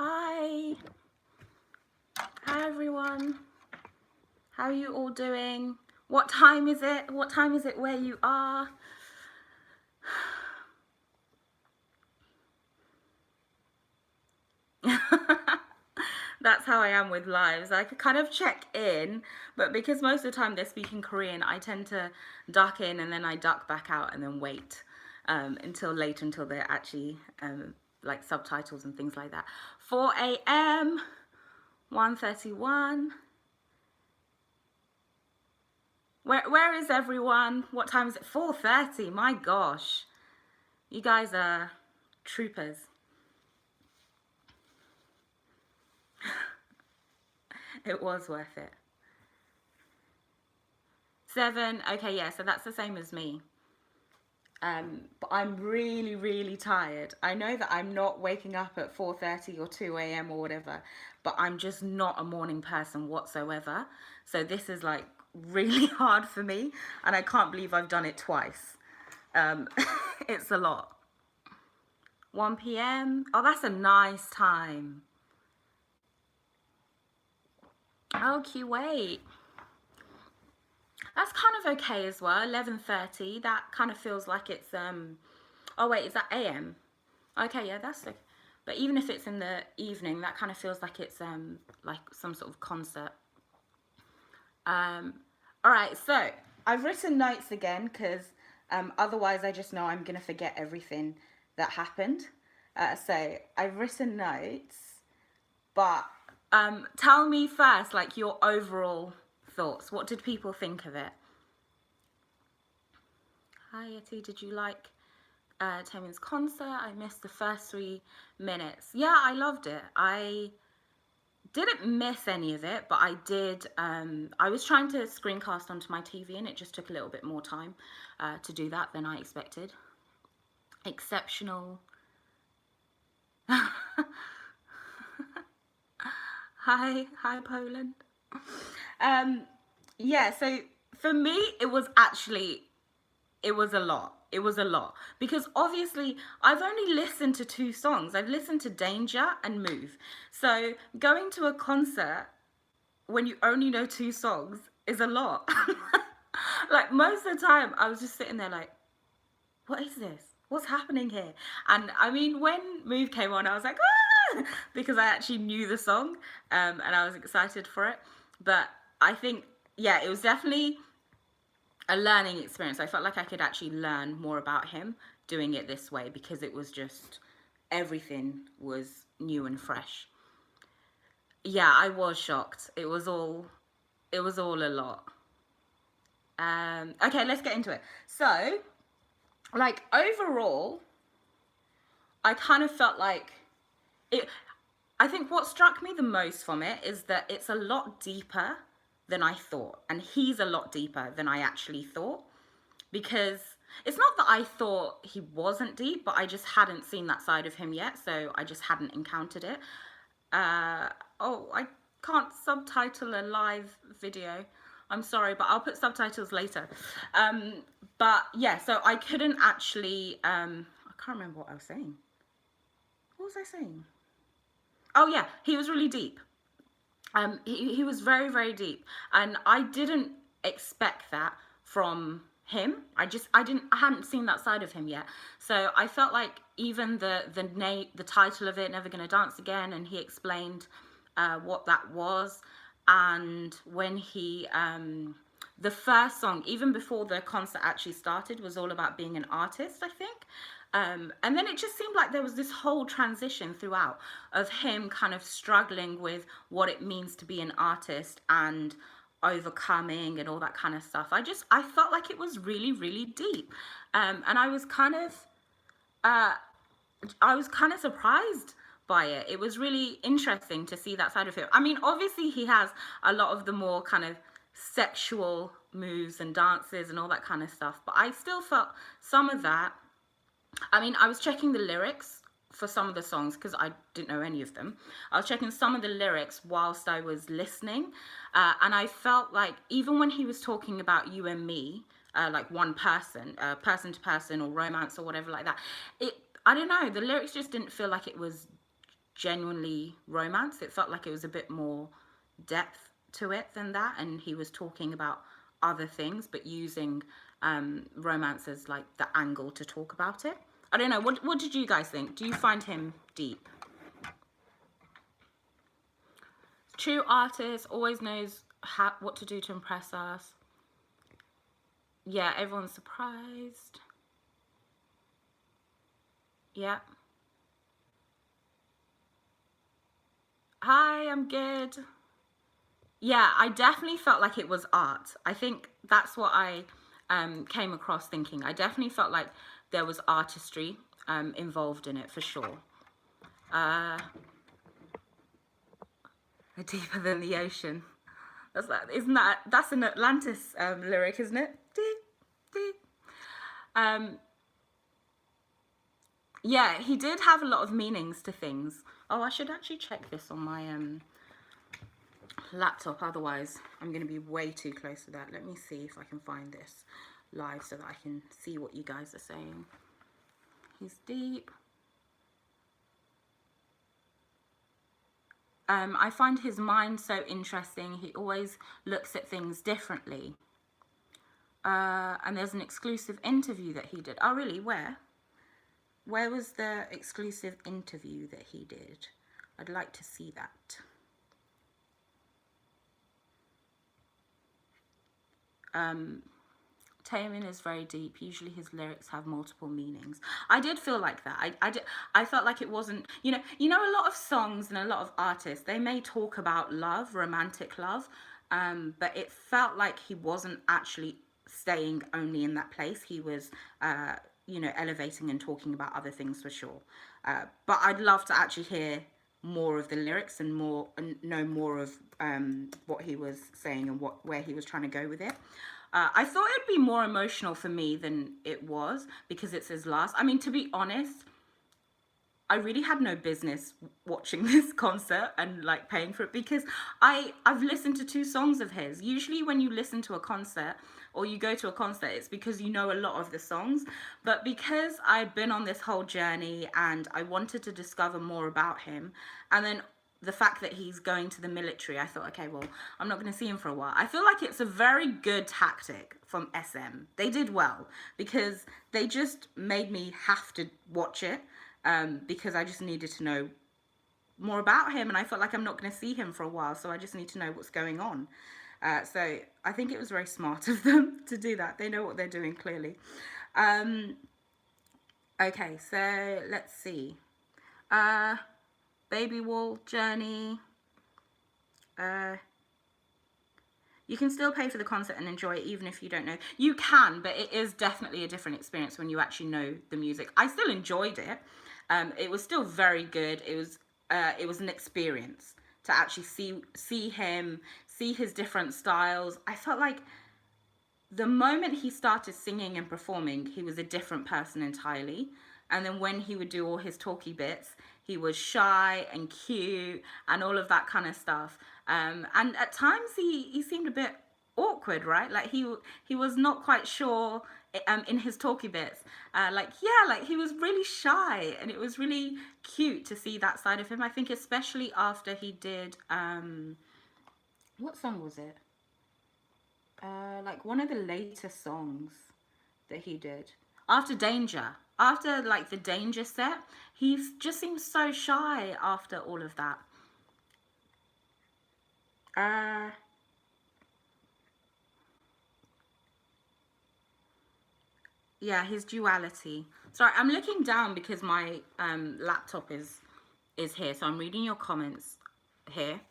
Hi. Hi everyone. How are you all doing? What time is it? What time is it where you are? That's how I am with lives. I could kind of check in, but because most of the time they're speaking Korean, I tend to duck in and then I duck back out and then wait until later, until they're actually like subtitles and things like that. 4 a.m. 1:31. Where is everyone? What time is it? 4:30. My gosh. You guys are troopers. It was worth it. 7. Okay, yeah, so that's the same as me. But I'm really, really tired. I know that I'm not waking up at 4:30 or 2 a.m. or whatever, but I'm just not a morning person whatsoever. So this is like really hard for me, and I can't believe I've done it twice. It's a lot. 1 p.m. Oh, that's a nice time. Oh, Kuwait. That's kind of okay as well. 11:30. That kind of feels like it's oh wait, is that AM? Okay, yeah, that's okay. But even if it's in the evening, that kind of feels like it's like some sort of concert. All right, so I've written notes again because otherwise I just know I'm gonna forget everything that happened. So I've written notes, but tell me first, like your overall thoughts. What did people think of it? Hi Yetti, did you like Taemin's concert? I missed the first 3 minutes. Yeah, I loved it. I didn't miss any of it, but I did. I was trying to screencast onto my TV and it just took a little bit more time to do that than I expected. Exceptional. Hi Poland. Yeah, so for me it was a lot. It was a lot because obviously I've only listened to 2 songs. I've listened to Danger and Move. So going to a concert when you only know 2 songs is a lot. Like most of the time I was just sitting there like, what is this? What's happening here? And I mean, when Move came on, I was like, ah! Because I actually knew the song and I was excited for it. But I think, yeah, it was definitely a learning experience. I felt like I could actually learn more about him doing it this way because it was just, everything was new and fresh. Yeah, I was shocked. It was all a lot. Okay, let's get into it. So, like overall, I kind of felt like it. I think what struck me the most from it is that it's a lot deeper than I thought, and he's a lot deeper than I actually thought. Because it's not that I thought he wasn't deep, but I just hadn't seen that side of him yet, so I just hadn't encountered it. Oh, I can't subtitle a live video. I'm sorry, but I'll put subtitles later. But yeah, so I couldn't actually, I can't remember what I was saying. What was I saying? Oh yeah, he was really deep. He was very, very deep. And I didn't expect that from him. I hadn't seen that side of him yet. So I felt like even the title of it, Never Gonna Dance Again, and he explained what that was. And when he, the first song, even before the concert actually started, was all about being an artist, I think. And then it just seemed like there was this whole transition throughout of him kind of struggling with what it means to be an artist and overcoming and all that kind of stuff. I felt like it was really, really deep. And I was kind of surprised by it. It was really interesting to see that side of him. I mean, obviously he has a lot of the more kind of sexual moves and dances and all that kind of stuff, but I still felt some of that. I mean, I was checking the lyrics for some of the songs because I didn't know any of them. I was checking some of the lyrics whilst I was listening, and I felt like even when he was talking about you and me, like one person, person to person or romance or whatever like that, I don't know, the lyrics just didn't feel like it was genuinely romance. It felt like it was a bit more depth to it than that, and he was talking about other things but using romance as like the angle to talk about it. I don't know, what did you guys think? Do you find him deep? True artist, always knows what to do to impress us. Yeah, everyone's surprised. Yeah. Hi, I'm good. Yeah, I definitely felt like it was art. I think that's what I came across thinking. I definitely felt like there was artistry involved in it, for sure. Deeper than the ocean. That's like, that's an Atlantis lyric, isn't it? Deep, deep. Yeah, he did have a lot of meanings to things. Oh, I should actually check this on my laptop, otherwise I'm going to be way too close to that. Let me see if I can find this live so that I can see what you guys are saying. He's deep. I find his mind so interesting. He always looks at things differently. And there's an exclusive interview that he did. Oh, really? Where? Where was the exclusive interview that he did? I'd like to see that. Taemin is very deep. Usually his lyrics have multiple meanings. I did feel like that. I felt like it wasn't, you know, a lot of songs and a lot of artists, they may talk about love, romantic love, but it felt like he wasn't actually staying only in that place. He was, you know, elevating and talking about other things for sure. But I'd love to actually hear more of the lyrics and know more of what he was saying and where he was trying to go with it. I thought it'd be more emotional for me than it was because it's his last. I mean, to be honest, I really had no business watching this concert and like paying for it because I've listened to 2 songs of his. Usually when you listen to a concert or you go to a concert, it's because you know a lot of the songs. But because I'd been on this whole journey and I wanted to discover more about him, and then the fact that he's going to the military, I thought, okay, well, I'm not going to see him for a while. I feel like it's a very good tactic from SM. They did well because they just made me have to watch it because I just needed to know more about him, and I felt like I'm not going to see him for a while, so I just need to know what's going on. So I think it was very smart of them to do that. They know what they're doing, clearly. Okay, so let's see. Baby Wall, Journey. You can still pay for the concert and enjoy it even if you don't know. You can, but it is definitely a different experience when you actually know the music. I still enjoyed it. It was still very good. It was an experience to actually see him, see his different styles. I felt like the moment he started singing and performing, he was a different person entirely. And then when he would do all his talky bits, he was shy and cute and all of that kind of stuff. And at times he seemed a bit awkward, right? Like he was not quite sure in his talky bits. Like he was really shy, and it was really cute to see that side of him. I think especially after he did, what song was it? Like one of the later songs that he did. After Danger. After like the Danger set, he just seems so shy after all of that. Yeah, his duality. Sorry, I'm looking down because my laptop is here, so I'm reading your comments here.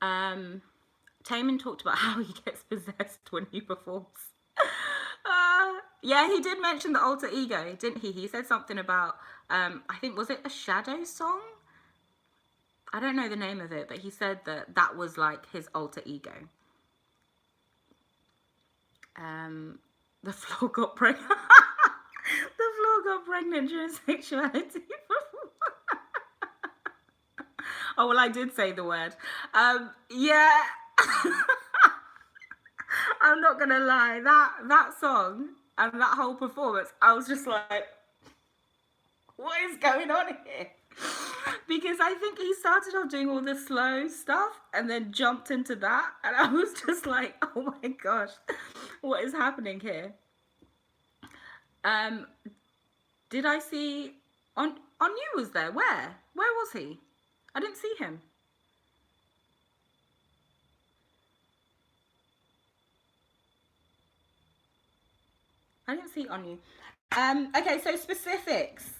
Taemin talked about how he gets possessed when he performs. Yeah, he did mention the alter ego, didn't he? He said something about, I think, was it a Shadow song? I don't know the name of it, but he said that was like his alter ego. The floor got pregnant. The floor got pregnant during sexuality. Oh, well, I did say the word. Yeah. I'm not gonna lie, that song and that whole performance, I was just like, what is going on here? Because I think he started off doing all the slow stuff and then jumped into that, and I was just like, oh my gosh, what is happening here? Um, did I see on you was there? Where? Where was he? I didn't see him. I didn't see on you. Okay, so specifics.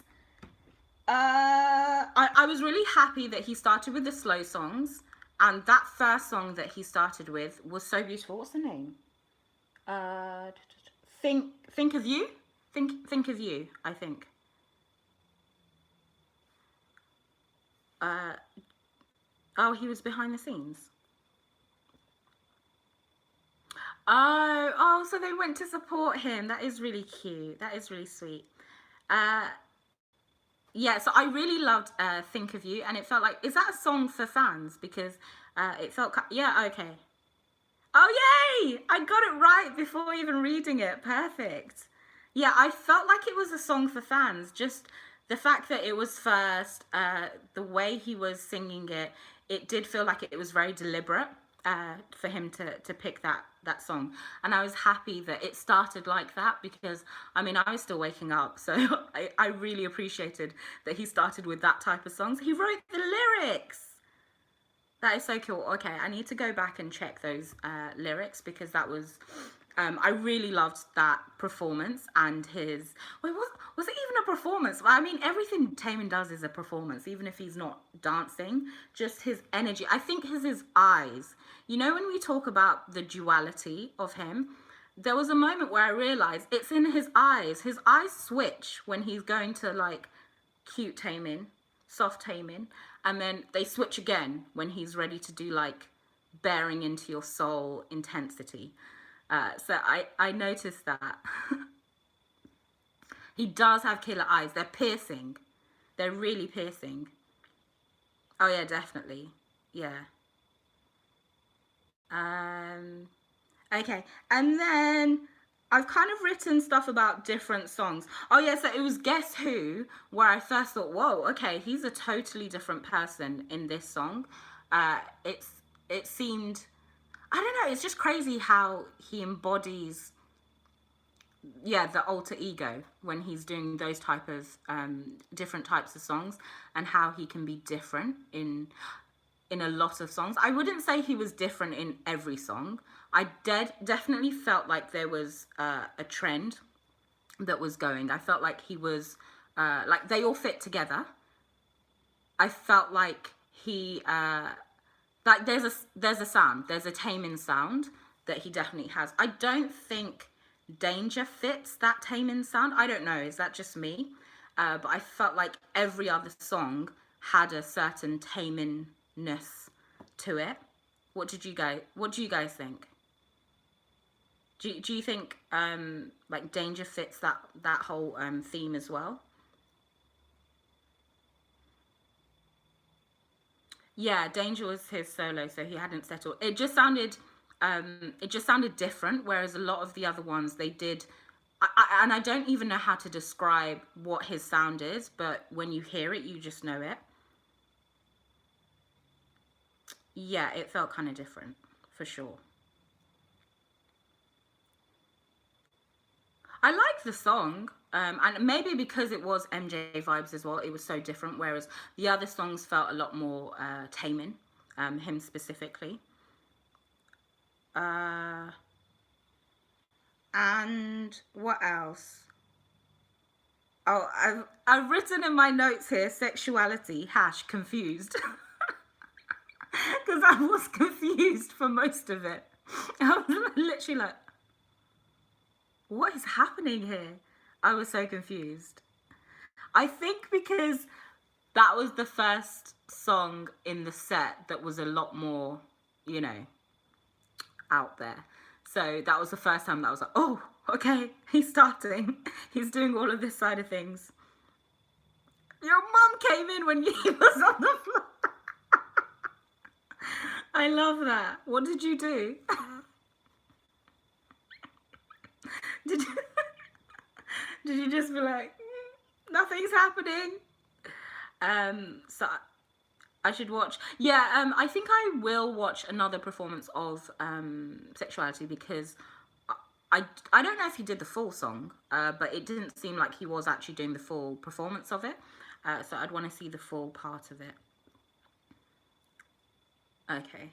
I was really happy that he started with the slow songs, and that first song that he started with was so beautiful. What's the name? Uh, think of you. Think of you. I think. Uh, oh, he was behind the scenes. Oh, so they went to support him. That is really cute. That is really sweet. Uh, yeah, so I really loved Think of You, and it felt like, is that a song for fans? Because it felt, yeah, okay. Oh, yay! I got it right before even reading it. Perfect. Yeah, I felt like it was a song for fans. Just the fact that it was first, the way he was singing it, it did feel like it was very deliberate for him to pick that song. And I was happy that it started like that because, I mean, I was still waking up. So I really appreciated that he started with that type of songs. He wrote the lyrics. That is so cool. Okay, I need to go back and check those lyrics because that was, I really loved that performance and his, wait, was it even a performance? I mean, everything Taemin does is a performance, even if he's not dancing, just his energy. I think his eyes, you know, when we talk about the duality of him, there was a moment where I realized it's in his eyes. His eyes switch when he's going to like cute Taemin, soft Taemin, and then they switch again when he's ready to do like bearing into your soul intensity. So I noticed that. He does have killer eyes. They're piercing. They're really piercing. Oh yeah, definitely. Yeah. Okay, and then I've kind of written stuff about different songs. Oh yeah, so it was Guess Who, where I first thought, whoa, okay, he's a totally different person in this song. It's it seemed, I don't know, it's just crazy how he embodies, yeah, the alter ego when he's doing those type of different types of songs, and how he can be different in a lot of songs. I wouldn't say he was different in every song. I definitely felt like there was a trend that was going. I felt like he was like they all fit together. I felt like he like there's a sound, there's a Taemin sound that he definitely has. I don't think Danger fits that Taemin sound. I don't know, is that just me? But I felt like every other song had a certain Taemin-ness to it. What do you guys think? Do you think like Danger fits that whole theme as well? Yeah, Danger was his solo, so he hadn't settled. It just sounded different, whereas a lot of the other ones they did. And I don't even know how to describe what his sound is, but when you hear it, you just know it. Yeah, it felt kind of different, for sure. I like the song, and maybe because it was MJ vibes as well, it was so different. Whereas the other songs felt a lot more Taemin, him specifically. Uh, and what else? Oh, I've written in my notes here sexuality hash confused because I was confused for most of it. I was literally like, what is happening here? I was so confused. I think because that was the first song in the set that was a lot more, you know, out there. So that was the first time that I was like, oh, okay, he's starting. He's doing all of this side of things. Your mum came in when he was on the floor. I love that. What did you do? Did you, did you just be like, nothing's happening? So I should watch. Yeah, I think I will watch another performance of Sexuality, because I don't know if he did the full song, but it didn't seem like he was actually doing the full performance of it. So I'd want to see the full part of it. Okay.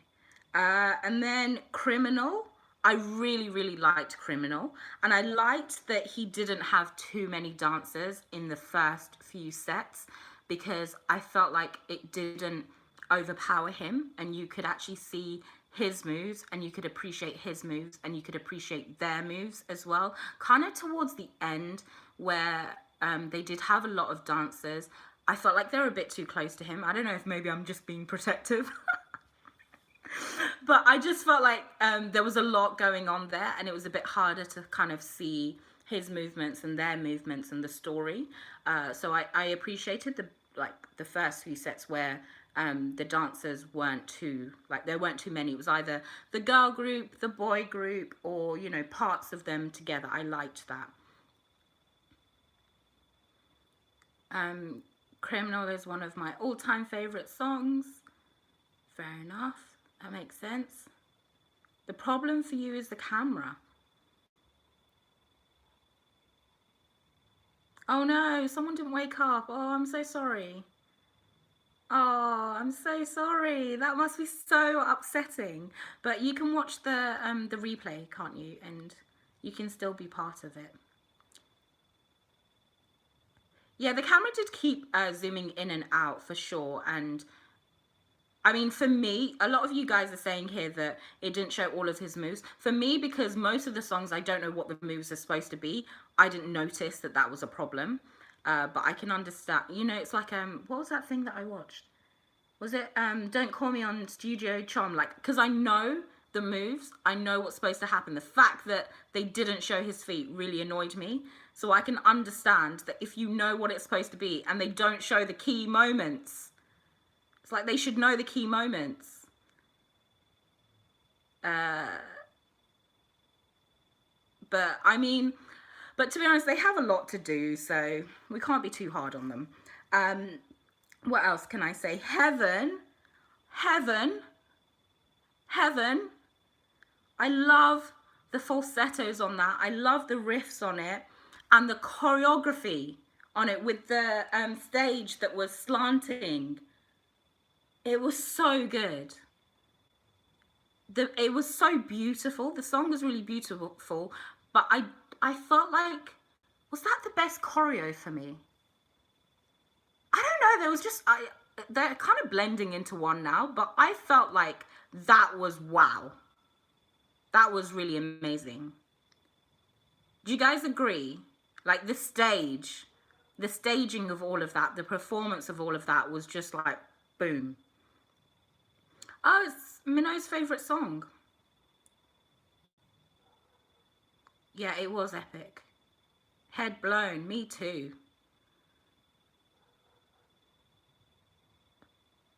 And then Criminal. I really, really liked Criminal. And I liked that he didn't have too many dancers in the first few sets, because I felt like it didn't overpower him, and you could actually see his moves, and you could appreciate his moves, and you could appreciate their moves as well. Kind of towards the end, where they did have a lot of dancers, I felt like they were a bit too close to him. I don't know if maybe I'm just being protective. But I just felt like there was a lot going on there, and it was a bit harder to kind of see his movements and their movements and the story. So I appreciated the first few sets where the dancers weren't too, like, there weren't too many. It was either the girl group, the boy group, or, you know, parts of them together. I liked that. Criminal is one of my all-time favorite songs. Fair enough. That makes sense. The problem for you is the camera. Oh no, someone didn't wake up. Oh, I'm so sorry. Oh, I'm so sorry. That must be so upsetting. But you can watch the replay, can't you? And you can still be part of it. Yeah, the camera did keep zooming in and out for sure. And I mean, for me, a lot of you guys are saying here that it didn't show all of his moves. For me, because most of the songs, I don't know what the moves are supposed to be, I didn't notice that that was a problem. But I can understand, you know, it's like, what was that thing that I watched? Was it Don't Call Me on Studio Charm? Like, because I know the moves, I know what's supposed to happen. The fact that they didn't show his feet really annoyed me. So I can understand that if you know what it's supposed to be and they don't show the key moments, it's like they should know the key moments. But I mean, but to be honest, they have a lot to do, so we can't be too hard on them. What else can I say? Heaven. I love the falsettos on that. I love the riffs on it, and the choreography on it with the stage that was slanting. It was so good. It was so beautiful. The song was really beautiful, but I felt like, was that the best choreo for me? I don't know. There was just, they're kind of blending into one now, but I felt like that was wow. That was really amazing. Do you guys agree? Like the stage, the staging of all of that, the performance of all of that was just like boom. Oh, it's Minho's favorite song. Yeah, it was epic. Head blown. Me too.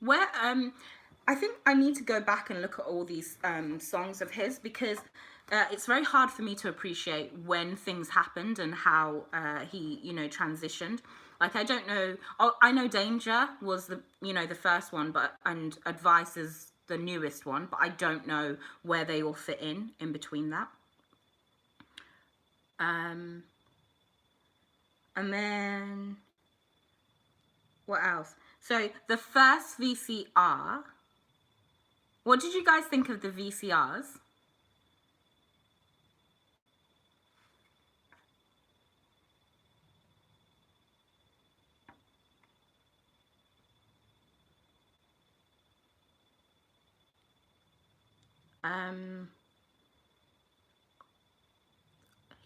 Where I think I need to go back and look at all these songs of his, because it's very hard for me to appreciate when things happened and how he, you know, transitioned. Like, I don't know. Oh, I know Danger was the, you know, the first one, and Advice is the newest one, but I don't know where they all fit in between that. And then what else? So the first VCR. What did you guys think of the VCRs?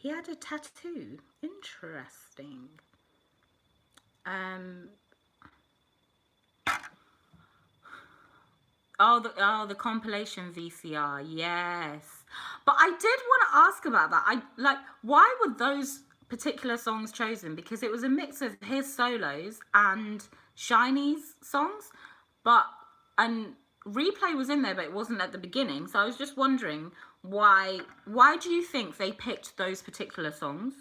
He had a tattoo. Interesting. Oh, the compilation VCR. Yes. But I did want to ask about that. Why were those particular songs chosen? Because it was a mix of his solos and SHINee's songs, and Replay was in there, but it wasn't at the beginning. So I was just wondering why do you think they picked those particular songs?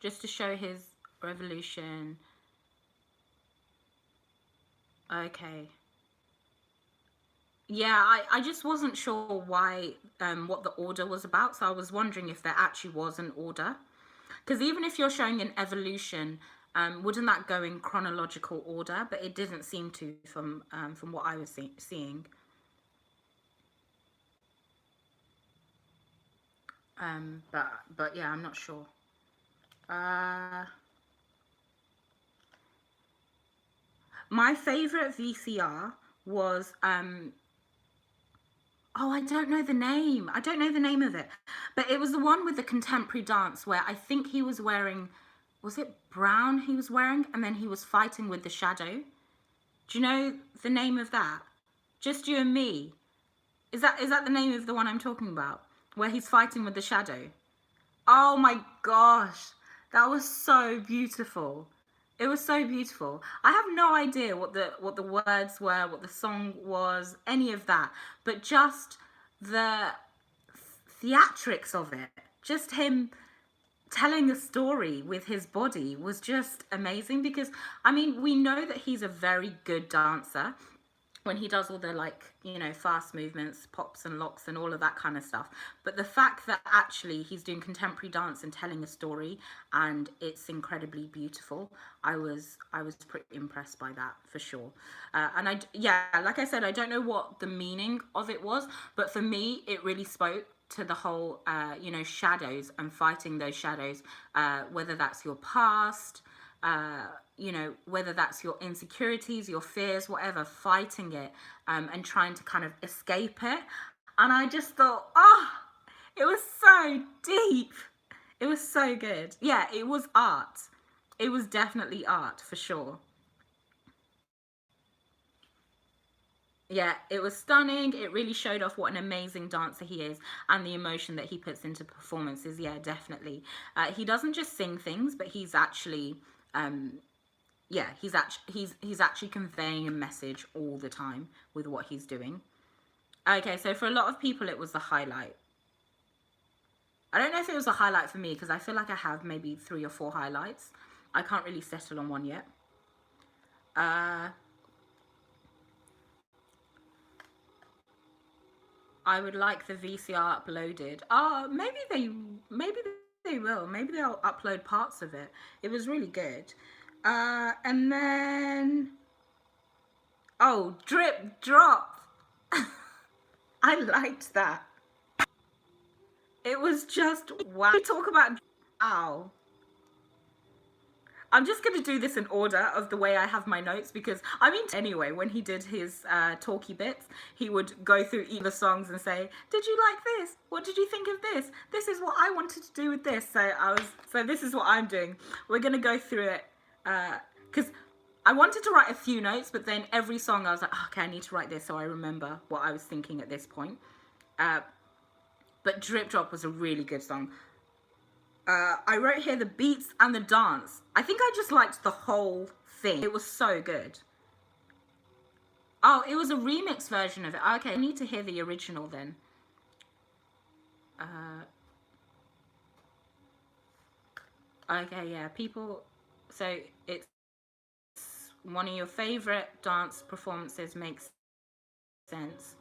just to show his revolution. Okay. Yeah, I just wasn't sure why, what the order was about. So I was wondering if there actually was an order. Because even if you're showing an evolution, wouldn't that go in chronological order? But it didn't seem to from what I was seeing. But yeah, I'm not sure. My favorite VCR was oh, I don't know the name. I don't know the name of it. But it was the one with the contemporary dance where I think he was wearing, was it brown he was wearing? And then he was fighting with the shadow. Do you know the name of that? Just You and Me. Is that the name of the one I'm talking about? Where he's fighting with the shadow? Oh my gosh. That was so beautiful. It was so beautiful. I have no idea what the words were, what the song was, any of that, but just the theatrics of it, just him telling a story with his body was just amazing. Because I mean, we know that he's a very good dancer when he does all the, like, you know, fast movements, pops and locks and all of that kind of stuff. But the fact that actually he's doing contemporary dance and telling a story and it's incredibly beautiful, I was pretty impressed by that for sure. And yeah, like I said, I don't know what the meaning of it was, but for me it really spoke to the whole you know, shadows and fighting those shadows, whether that's your past, you know, whether that's your insecurities, your fears, whatever, fighting it, and trying to kind of escape it. And I just thought, oh, it was so deep. It was so good. Yeah, it was art. It was definitely art for sure. Yeah, it was stunning. It really showed off what an amazing dancer he is and the emotion that he puts into performances. Yeah, definitely. He doesn't just sing things, but he's actually yeah, he's actually conveying a message all the time with what he's doing. Okay, so for a lot of people, it was the highlight. I don't know if it was a highlight for me because I feel like I have maybe 3 or 4 highlights. I can't really settle on one yet. I would like the VCR uploaded. Maybe they will. Maybe they'll upload parts of it. It was really good. And then, oh, drip drop. I liked that. It was just wow. We talk about wow. I'm just going to do this in order of the way I have my notes, because I mean, anyway, when he did his talky bits, he would go through each of the songs and say, "Did you like this? What did you think of this? This is what I wanted to do with this." So this is what I'm doing. We're going to go through it because I wanted to write a few notes, but then every song I was like, oh, okay, I need to write this so I remember what I was thinking at this point. But Drip Drop was a really good song. I wrote here the beats and the dance. I think I just liked the whole thing. It was so good. Oh, it was a remix version of it. Okay, I need to hear the original then. Okay, yeah, people. So it's one of your favorite dance performances, makes sense.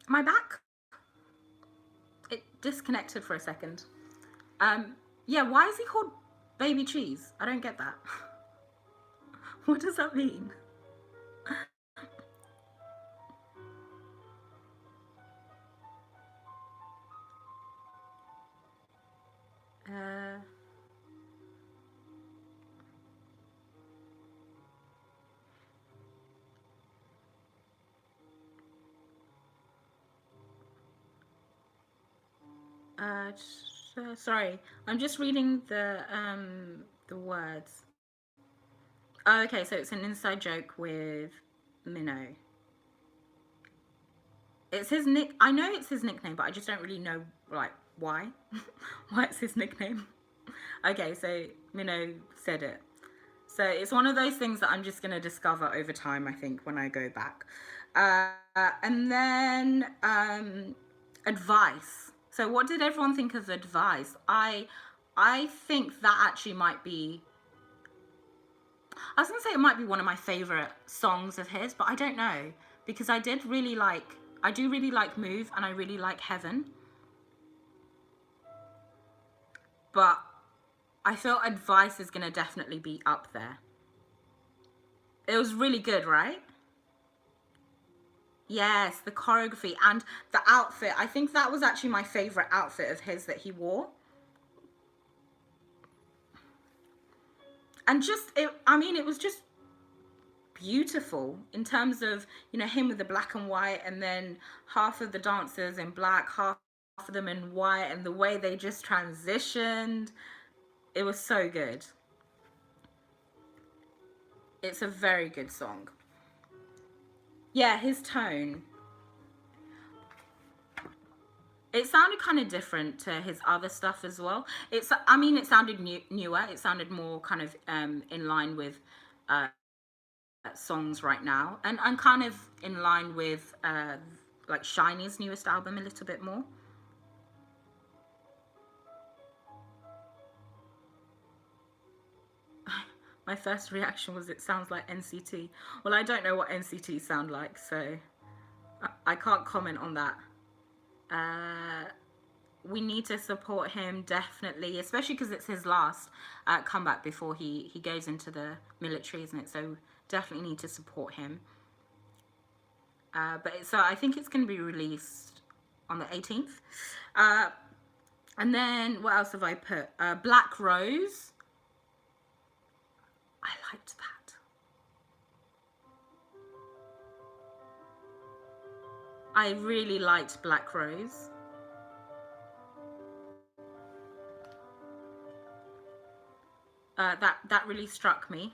Am I back? It disconnected for a second. Yeah, why is he called Baby Cheese? I don't get that. What does that mean? Sorry, I'm just reading the words. Oh, okay, so it's an inside joke with Minnow. It's his nick. I know it's his nickname, but I just don't really know, like, why. Why it's his nickname. Okay, so Minnow said it. So it's one of those things that I'm just going to discover over time, I think, when I go back. And then Advice. So what did everyone think of Advice? I think that actually might be, I was gonna say it might be one of my favorite songs of his, but I don't know, because I do really like Move, and I really like Heaven, but I feel Advice is gonna definitely be up there. It was really good, right? Yes, the choreography and the outfit. I think that was actually my favorite outfit of his that he wore. And just it, I mean, it was just beautiful in terms of, you know, him with the black and white, and then half of the dancers in black, half of them in white, and the way they just transitioned. It was so good. It's a very good song. Yeah, his tone. It sounded kind of different to his other stuff as well. I mean, it sounded newer. It sounded more kind of in line with uh, songs right now, and kind of in line with like SHINee's newest album a little bit more. My first reaction was, it sounds like NCT. Well, I don't know what NCT sound like, so I can't comment on that. We need to support him, definitely, especially because it's his last comeback before he goes into the military, isn't it? So definitely need to support him. So I think it's going to be released on the 18th. And then what else have I put? Black Rose. I liked that. I really liked Black Rose. That really struck me.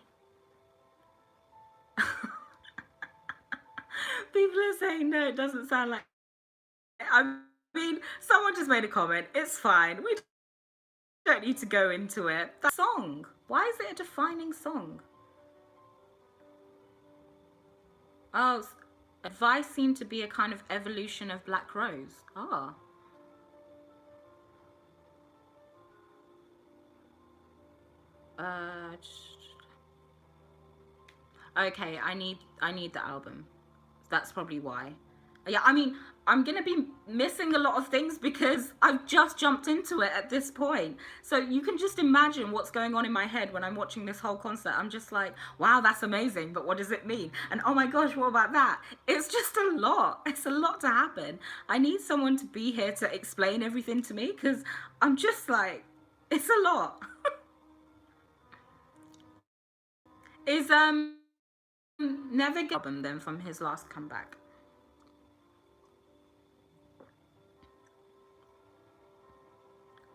People are saying no, it doesn't sound like. I mean, someone just made a comment. It's fine. We don't need to go into it. That song. Why is it a defining song? Oh, Advice seemed to be a kind of evolution of Black Rose. Ah. Uh, okay, I need the album. That's probably why. Yeah, I mean, I'm gonna be missing a lot of things because I've just jumped into it at this point. So you can just imagine what's going on in my head when I'm watching this whole concert. I'm just like, wow, that's amazing, but what does it mean? And oh my gosh, what about that? It's just a lot. It's a lot to happen. I need someone to be here to explain everything to me, because I'm just like, it's a lot. Is Never Get album then from his last comeback?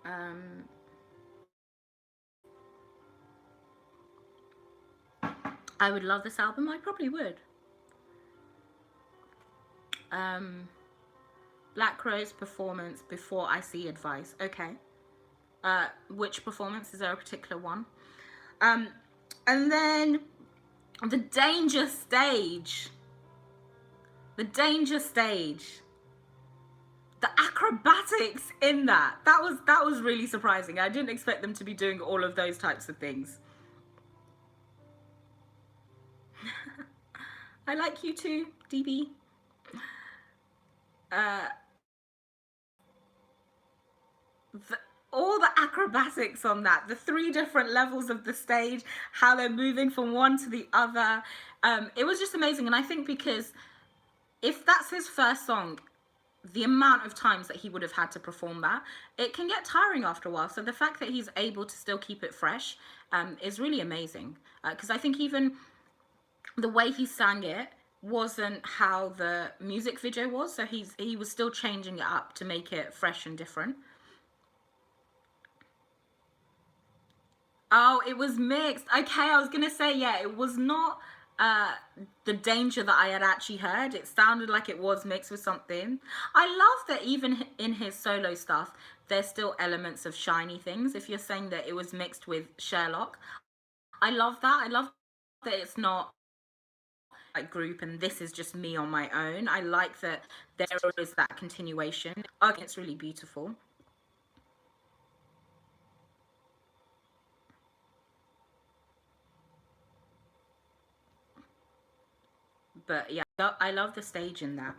Um, I would love this album. I probably would. Um, Black Rose performance before I see Advice. Okay. Which performance? Is there a particular one? And then the Danger Stage. The Danger Stage. The acrobatics in that was really surprising. I didn't expect them to be doing all of those types of things. I like you too, DB. All the acrobatics on that, the 3 different levels of the stage, how they're moving from one to the other, it was just amazing. And I think because if that's his first song, the amount of times that he would have had to perform that, it can get tiring after a while. So the fact that he's able to still keep it fresh is really amazing. Because I think even the way he sang it wasn't how the music video was. So he was still changing it up to make it fresh and different. Oh, it was mixed. Okay, I was gonna say, yeah, it was not the Danger that I had actually heard. It sounded like it was mixed with something. I love that even in his solo stuff, there's still elements of SHINee things. If you're saying that it was mixed with Sherlock, I love that. I love that it's not group and this is just me on my own. I like that there is that continuation. I think it's really beautiful. But yeah, I love the stage in that.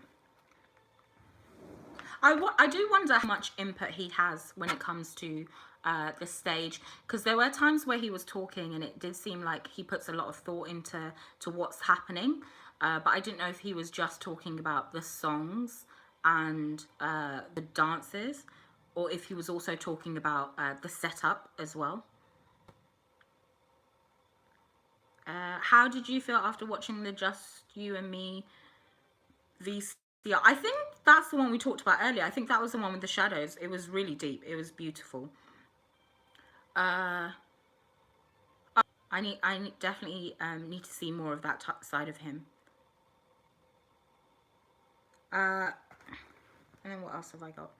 I do wonder how much input he has when it comes to the stage, because there were times where he was talking and it did seem like he puts a lot of thought into what's happening, but I didn't know if he was just talking about the songs and the dances, or if he was also talking about the setup as well. How did you feel after watching the Just You and Me VCR? I think that's the one we talked about earlier. I think that was the one with the shadows. It was really deep. It was beautiful. I definitely need to see more of that side of him. And then what else have I got?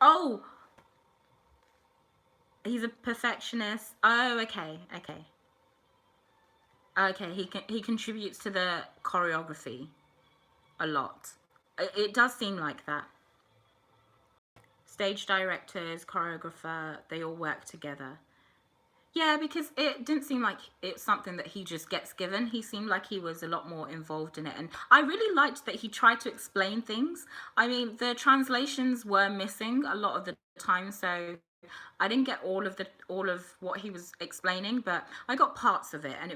Oh, he's a perfectionist. Oh, okay. He contributes to the choreography a lot. It does seem like that. Stage directors, choreographer, they all work together. Yeah, because it didn't seem like it's something that he just gets given. He seemed like he was a lot more involved in it. And I really liked that he tried to explain things. I mean, the translations were missing a lot of the time, so I didn't get all of what he was explaining, but I got parts of it, and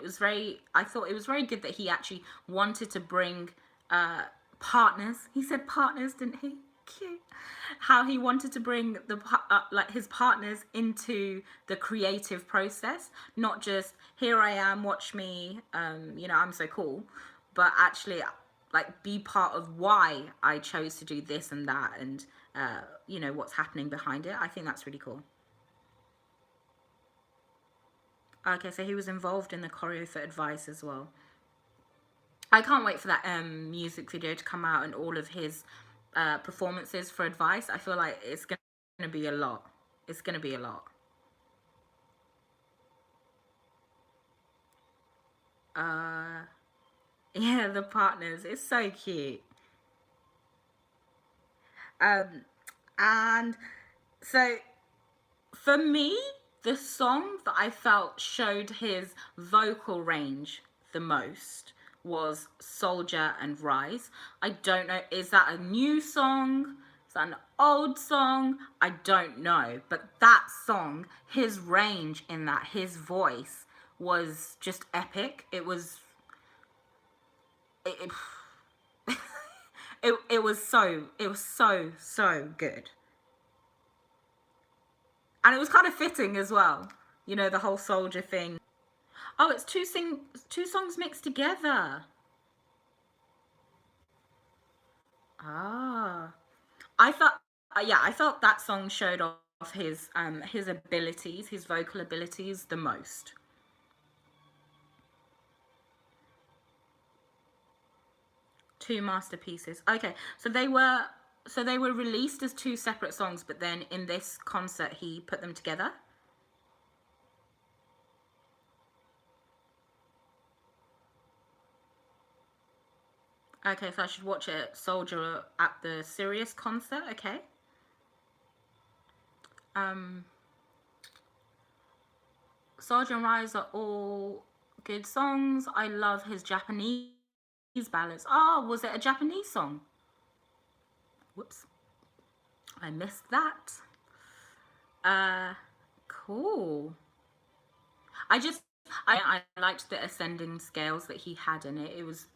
I thought it was very good that he actually wanted to bring partners. He said partners, didn't he? Cute. How he wanted to bring like his partners into the creative process, not just here I am, watch me, I'm so cool, but actually like be part of why I chose to do this and that, and what's happening behind it. I think that's really cool. Okay, so he was involved in the choreo for Advice as well. I can't wait for that music video to come out and all of his performances for Advice. I feel like it's going to be a lot. It's going to be a lot. Yeah, the partners. It's so cute. And so for me, the song that I felt showed his vocal range the most was Soldier and Rise. I don't know, is that a new song? Is that an old song? I don't know. But that song, his range in that, his voice was just epic. It was it, it was so good. And it was kind of fitting as well. The whole soldier thing. Oh, it's two songs mixed together. Ah, I felt that song showed off his abilities, his vocal abilities the most. Two masterpieces. Okay, so they were released as two separate songs, but then in this concert he put them together. Okay, so I should watch it, Soldier at the Sirius concert. Okay. Soldier and Rise are all good songs. I love his Japanese ballads. Oh, was it a Japanese song? Whoops. I missed that. Cool. I liked the ascending scales that he had in it. It was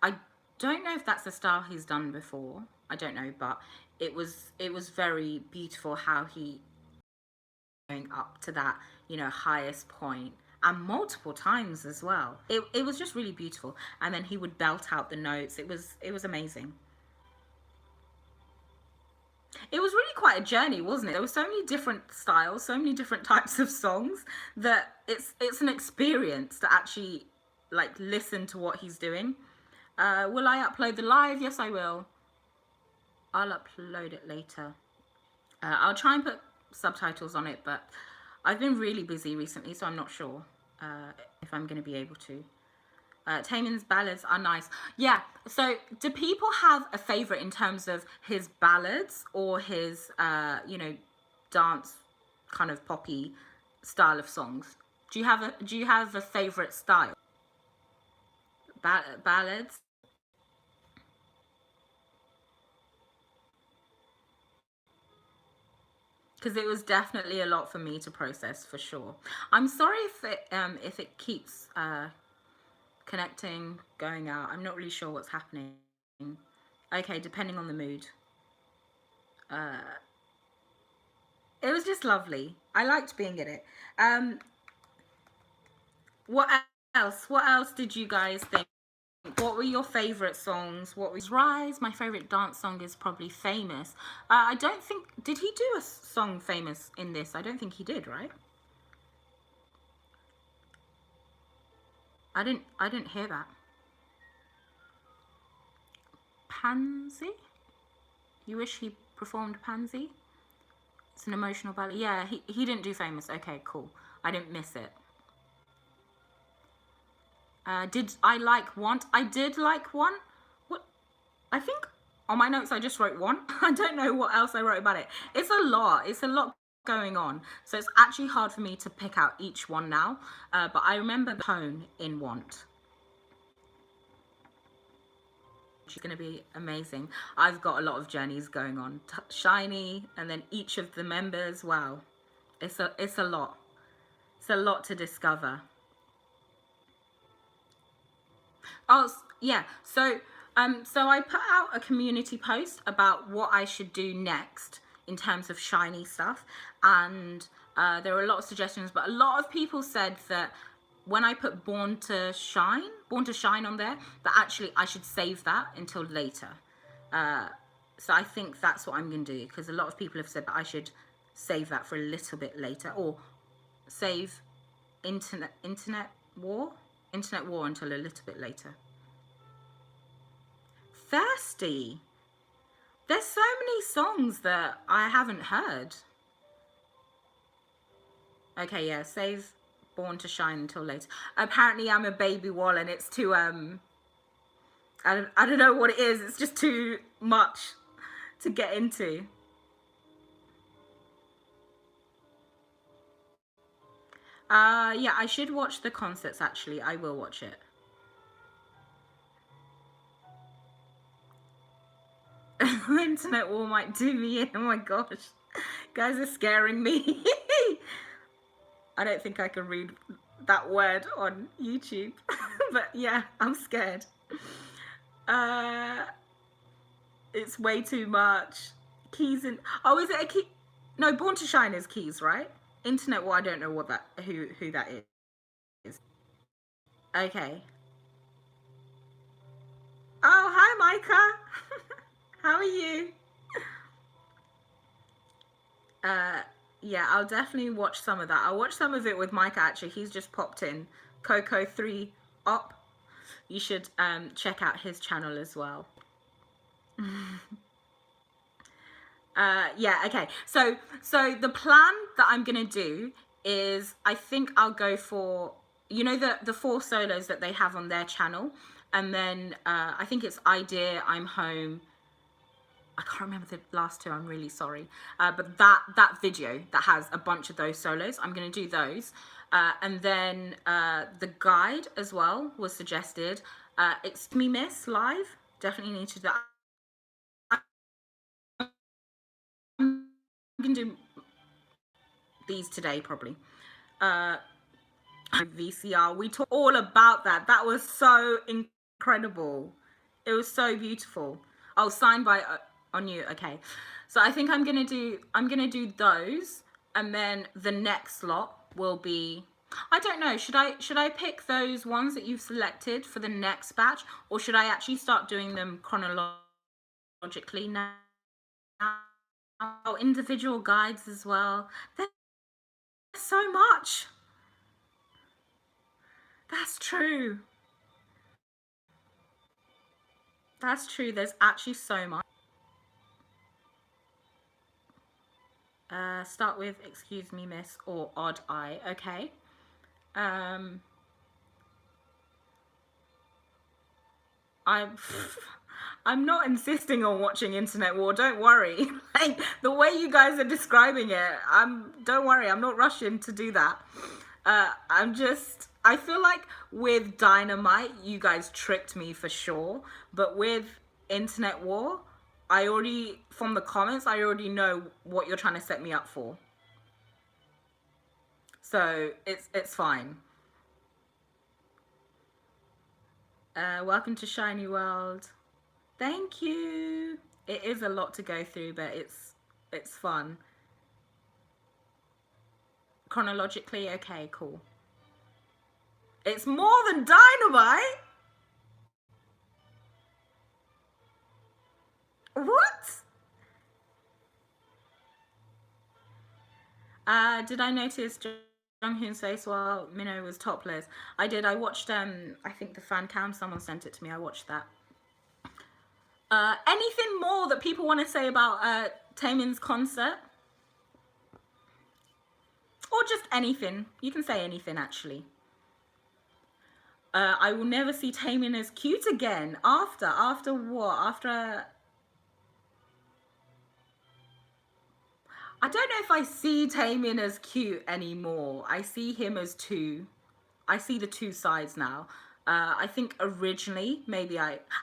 I don't know if that's a style he's done before. I don't know, but it was very beautiful how he going up to that, highest point, and multiple times as well. It was just really beautiful. And then he would belt out the notes. It was amazing. It was really quite a journey, wasn't it? There were so many different styles, so many different types of songs, that it's an experience to actually like listen to what he's doing. Will I upload the live? Yes, I will. I'll upload it later. I'll try and put subtitles on it, but I've been really busy recently, so I'm not sure if I'm going to be able to. Taemin's ballads are nice. Yeah, so do people have a favorite in terms of his ballads or his, you know, dance kind of poppy style of songs? Do you have a favorite style? Ballads? Because it was definitely a lot for me to process, for sure. I'm sorry if it keeps connecting, going out. I'm not really sure what's happening. Okay, depending on the mood. It was just lovely. I liked being in it. What else? What else did you guys think? What were your favorite songs? What was Rise? My favorite dance song is probably Famous. I don't think, did he do a song Famous in this? I don't think he did, right? I didn't hear that. Pansy? You wish he performed Pansy? It's an emotional ballad. Yeah, he didn't do Famous. Okay, cool. I didn't miss it. Did I like Want? I did like Want. What? I think on my notes I just wrote Want. I don't know what else I wrote about it. It's a lot. It's a lot going on. So it's actually hard for me to pick out each one now. But I remember the tone in Want. She's going to be amazing. I've got a lot of journeys going on. SHINee and then each of the members. Wow. It's a lot. It's a lot to discover. Oh, yeah. So I put out a community post about what I should do next in terms of SHINee stuff. And there were a lot of suggestions, but a lot of people said that when I put Born to Shine on there, that actually I should save that until later. So I think that's what I'm going to do, because a lot of people have said that I should save that for a little bit later, or save Internet War until a little bit later. Thirsty. There's so many songs that I haven't heard. Okay, yeah, save Born to Shine until later. Apparently I'm a baby wall and it's too I don't know what it is. It's just too much to get into. Yeah, I should watch the concerts actually. I will watch it. Internet wall might do me in. Oh my gosh. Guys are scaring me. I don't think I can read that word on YouTube. But yeah, I'm scared. It's way too much. Keys in. Oh, is it a key? No, Born to Shine is Keys, right? Internet wall, I don't know what that who that is. Okay. Oh, hi Micah. How are you? Yeah, I'll definitely watch some of that. I'll watch some of it with Micah actually. He's just popped in. Coco 3 up. You should check out his channel as well. Yeah, okay. So the plan that I'm gonna do is, I think I'll go for, you know, the 4 solos that they have on their channel, and then I think it's Idea, I'm Home. I can't remember the last 2. I'm really sorry. But that video that has a bunch of those solos, I'm gonna do those. And then the guide as well was suggested. It's Me Miss live. Definitely need to do that. I'm gonna do these today probably. VCR. We talked all about that. That was so incredible. It was so beautiful. Oh, signed by on you. Okay, so I think I'm gonna do those, and then the next lot will be. I don't know. Should I pick those ones that you've selected for the next batch, or should I actually start doing them chronologically now? Oh, individual guides as well. There's so much. That's true. That's true. There's actually so much. Start with excuse me, miss, or odd eye. Okay. I'm I'm not insisting on watching Internet War. Don't worry. Like the way you guys are describing it, don't worry. I'm not rushing to do that. I feel like with Dynamite, you guys tricked me for sure. But with Internet War, from the comments, I already know what you're trying to set me up for. So it's fine. Welcome to SHINee World. Thank you. It is a lot to go through, but it's fun. Chronologically, okay, cool. It's more than Dynamite. What? Did I notice Junghoon's face while Minho was topless? I did. I watched. I think the fan cam. Someone sent it to me. I watched that. Anything more that people want to say about Taemin's concert? Or just anything. You can say anything, actually. I will never see Taemin as cute again. After what? After... I don't know if I see Taemin as cute anymore. I see him as two. I see the two sides now. I think originally,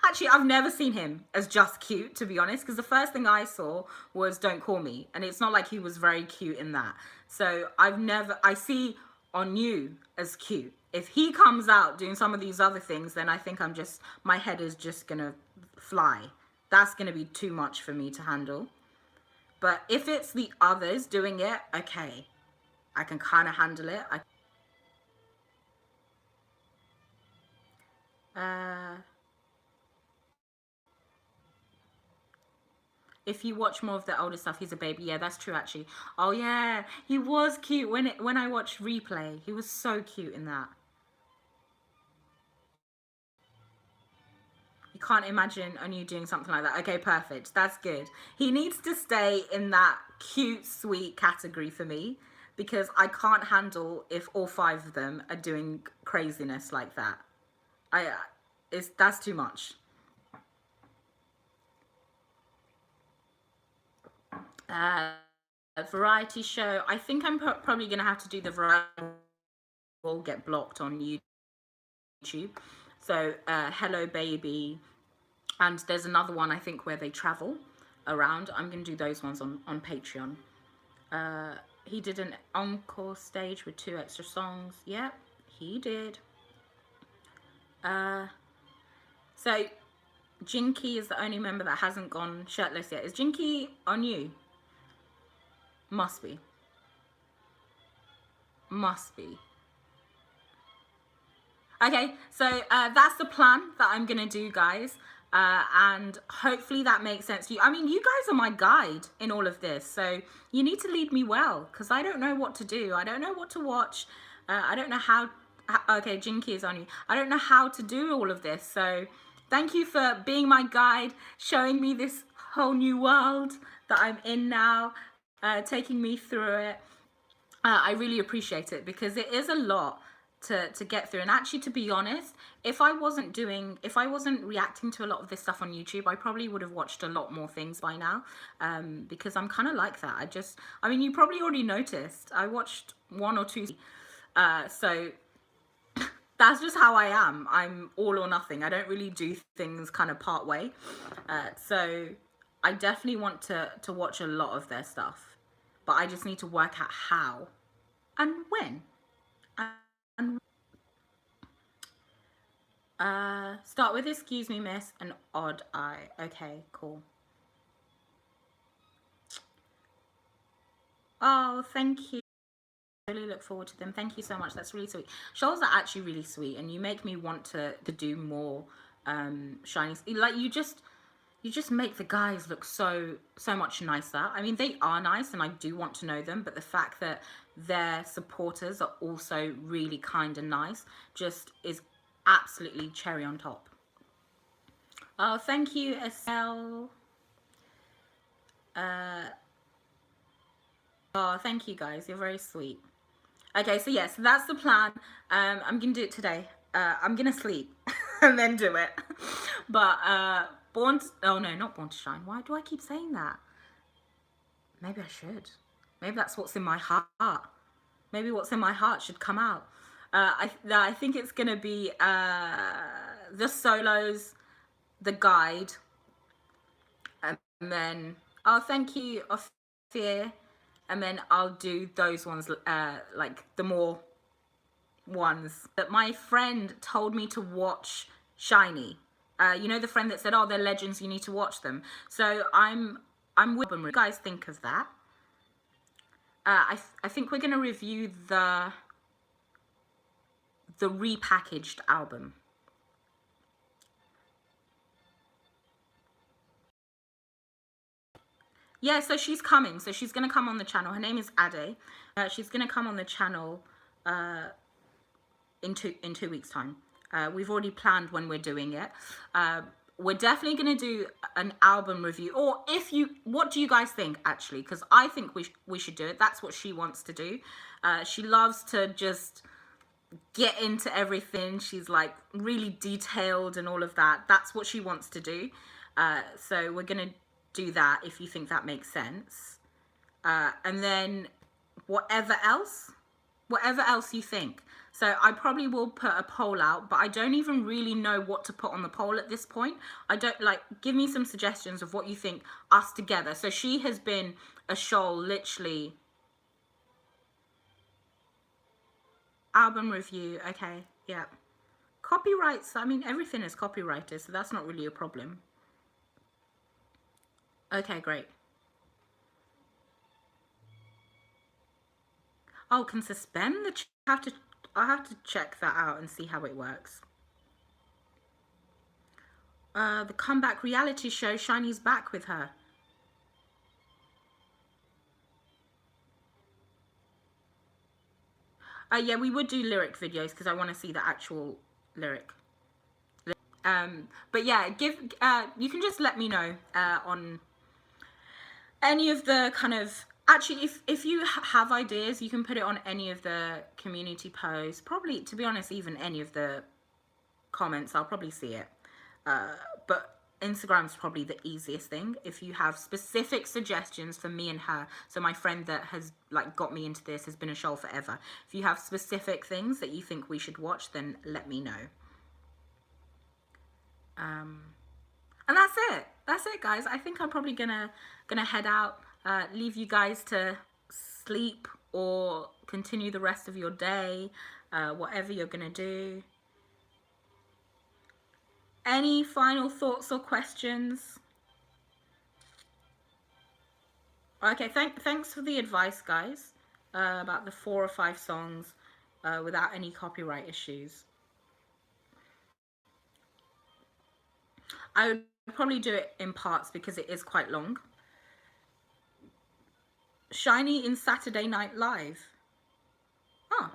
Actually, I've never seen him as just cute, to be honest, because the first thing I saw was Don't Call Me, and it's not like he was very cute in that. So I see Onyu as cute. If he comes out doing some of these other things, then I think my head is just gonna fly. That's gonna be too much for me to handle. But if it's the others doing it, okay, I can kind of handle it. If you watch more of the older stuff, he's a baby. Yeah, that's true, actually. Oh, yeah, he was cute when I watched Replay. He was so cute in that. You can't imagine Onyu doing something like that. Okay, perfect. That's good. He needs to stay in that cute, sweet category for me, because I can't handle if all 5 of them are doing craziness like that. That's too much. A variety show. I think I'm probably going to have to do the variety. Will get blocked on YouTube. So Hello Baby, and there's another one I think where they travel around. I'm going to do those ones on Patreon. He did an encore stage with 2 extra songs. Yep, he did. So Jinky is the only member that hasn't gone shirtless yet. Is Jinky on you? Must be. Must be. Okay, so that's the plan that I'm gonna do, guys. And hopefully that makes sense to you. I mean, you guys are my guide in all of this, so you need to lead me well, because I don't know what to do. I don't know what to watch. I don't know how... Okay, Jinky is on you. I don't know how to do all of this, so thank you for being my guide, showing me this whole new world that I'm in now, taking me through it. I really appreciate it, because it is a lot to get through. And actually, to be honest, if I wasn't reacting to a lot of this stuff on YouTube, I probably would have watched a lot more things by now, because I'm kind of like that. I mean, you probably already noticed, I watched 1 or 2, so that's just how I am. I'm all or nothing. I don't really do things kind of part way. So I definitely want to watch a lot of their stuff, but I just need to work out how and when. Start with excuse me, miss, and odd eye. Okay, cool. Oh, thank you. I really look forward to them. Thank you so much. That's really sweet. Shows are actually really sweet, and you make me want to do more SHINee. Like you just make the guys look so much nicer. I mean, they are nice, and I do want to know them, but the fact that their supporters are also really kind and nice just is absolutely cherry on top. Oh, thank you, Estelle. Oh, thank you guys. You're very sweet. Okay, so yes, that's the plan. I'm gonna do it today. I'm gonna sleep and then do it. But oh no, not Born to Shine. Why do I keep saying that? Maybe I should. Maybe that's what's in my heart. Maybe what's in my heart should come out. I think it's gonna be the solos, the guide, and then oh, thank you, Ophir. And then I'll do those ones, like the more ones that my friend told me to watch. SHINee, you know, the friend that said, oh, they're legends, you need to watch them. So I'm with them. What do you guys think of that? I think we're gonna review the repackaged album. Yeah, so she's coming. So she's going to come on the channel. Her name is Ade. She's going to come on the channel in 2 weeks' time. We've already planned when we're doing it. We're definitely going to do an album review. Or what do you guys think, actually? Because I think we should do it. That's what she wants to do. She loves to just get into everything. She's like really detailed and all of that. That's what she wants to do. So we're going to do that, if you think that makes sense. And then whatever else you think. So I probably will put a poll out, but I don't even really know what to put on the poll at this point. I don't, like, give me some suggestions of what you think, us together. So she has been a shoal, literally. Album review, okay, yeah. Copyrights, I mean, everything is copyrighted, so that's not really a problem. Okay, great. Oh, can suspend the I have to check that out and see how it works. The comeback reality show, SHINee's back with her. Yeah, we would do lyric videos because I want to see the actual lyric. But yeah, you can just let me know on any of the kind of, actually, if you have ideas, you can put it on any of the community posts. Probably, to be honest, even any of the comments, I'll probably see it. But Instagram's probably the easiest thing. If you have specific suggestions for me and her, so my friend that has like got me into this has been a shoal forever. If you have specific things that you think we should watch, then let me know. And that's it guys. I think I'm probably gonna head out, leave you guys to sleep or continue the rest of your day, whatever you're gonna do. Any final thoughts or questions? Okay, thanks for the advice, guys, about the 4 or 5 songs without any copyright issues. I would probably do it in parts because it is quite long. SHINee in Saturday Night Live. Oh.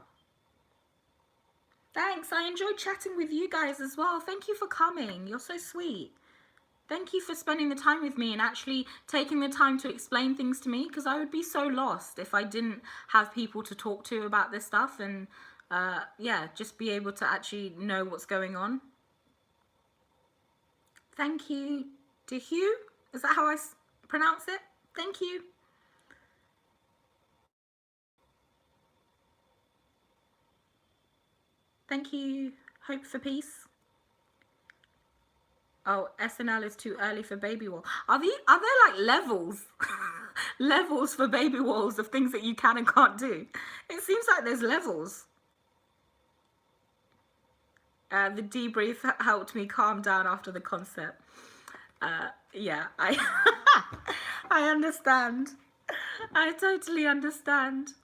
Thanks. I enjoyed chatting with you guys as well. Thank you for coming. You're so sweet. Thank you for spending the time with me and actually taking the time to explain things to me, because I would be so lost if I didn't have people to talk to about this stuff and yeah, just be able to actually know what's going on. Thank you, Dehue. Is that how I pronounce it? Thank you. Thank you, Hope for Peace. Oh, SNL is too early for baby wall. Are there like levels? Levels for baby walls of things that you can and can't do? It seems like there's levels. The debrief helped me calm down after the concert. Yeah, I understand. I totally understand.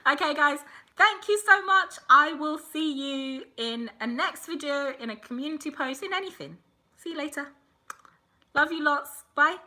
Okay, guys, thank you so much. I will see you in a next video, in a community post, in anything. See you later. Love you lots. Bye.